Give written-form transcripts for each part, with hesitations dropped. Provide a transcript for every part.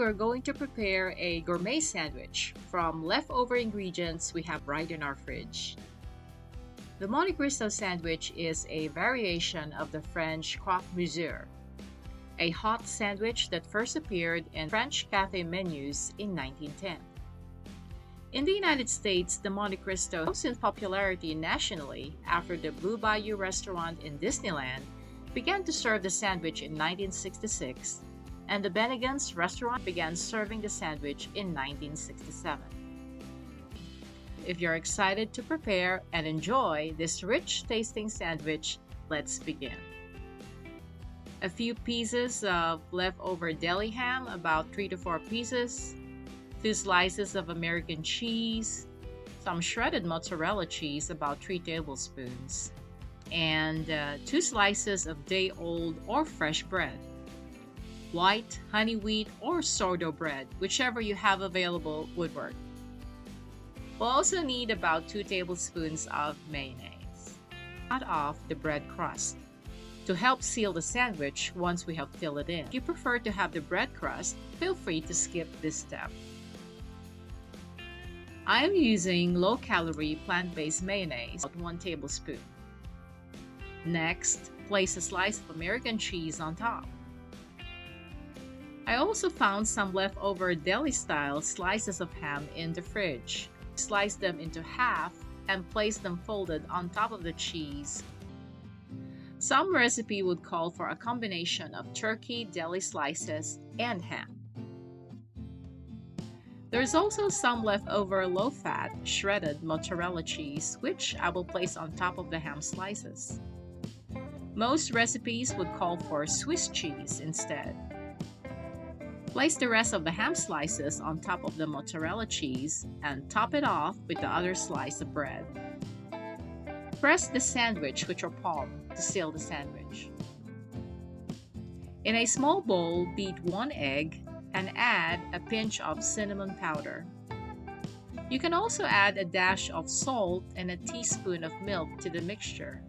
We're going to prepare a gourmet sandwich from leftover ingredients we have right in our fridge. The Monte Cristo sandwich is a variation of the French croque-monsieur, a hot sandwich that first appeared in French cafe menus in 1910. In the United States, the Monte Cristo rose in popularity nationally after the Blue Bayou restaurant in Disneyland began to serve the sandwich in 1966, and the Bennigan's restaurant began serving the sandwich in 1967. If you're excited to prepare and enjoy this rich-tasting sandwich, let's begin. A few pieces of leftover deli ham, about 3 to 4 pieces, 2 slices of American cheese, some shredded mozzarella cheese, about 3 tablespoons, and 2 slices of day-old or fresh bread. White, honey wheat, or sourdough bread, whichever you have available would work. We'll also need about 2 tablespoons of mayonnaise. Cut off the bread crust to help seal the sandwich once we have filled it in. If you prefer to have the bread crust, feel free to skip this step. I am using low-calorie plant-based mayonnaise, about 1 tablespoon. Next, place a slice of American cheese on top. I also found some leftover deli-style slices of ham in the fridge. Slice them into half and place them folded on top of the cheese. Some recipe would call for a combination of turkey deli slices and ham. There's also some leftover low-fat shredded mozzarella cheese, which I will place on top of the ham slices. Most recipes would call for Swiss cheese instead. Place the rest of the ham slices on top of the mozzarella cheese and top it off with the other slice of bread. Press the sandwich with your palm to seal the sandwich. In a small bowl, beat 1 egg and add a pinch of cinnamon powder. You can also add a dash of salt and a teaspoon of milk to the mixture.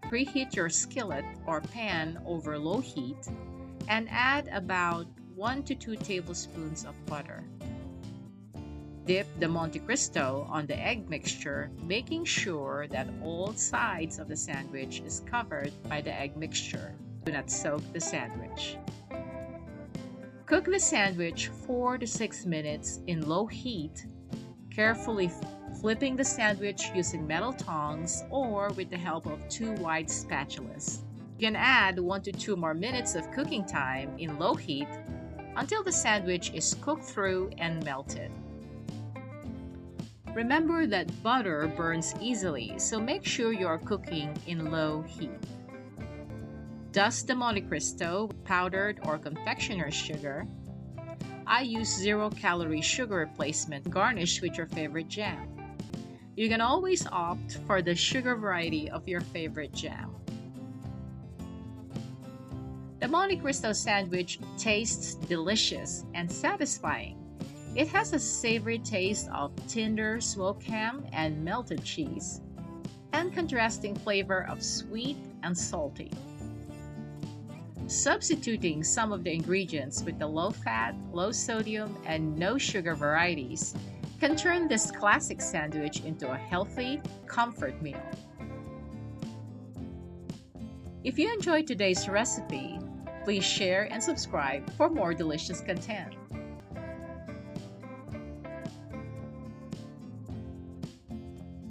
Preheat your skillet or pan over low heat and add about 1 to 2 tablespoons of butter. Dip the Monte Cristo on the egg mixture, making sure that all sides of the sandwich is covered by the egg mixture. Do not soak the sandwich. Cook the sandwich 4 to 6 minutes in low heat, carefully flipping the sandwich using metal tongs or with the help of 2 wide spatulas. You can add 1 to 2 more minutes of cooking time in low heat until the sandwich is cooked through and melted. Remember that butter burns easily, so make sure you are cooking in low heat. Dust the Monte Cristo with powdered or confectioner's sugar. I use 0-calorie sugar replacement. Garnish with your favorite jam. You can always opt for the sugar variety of your favorite jam. The Monte Cristo sandwich tastes delicious and satisfying. It has a savory taste of tender smoked ham and melted cheese, and contrasting flavor of sweet and salty. Substituting some of the ingredients with the low-fat, low-sodium, and no-sugar varieties can turn this classic sandwich into a healthy comfort meal. If you enjoyed today's recipe, please share and subscribe for more delicious content.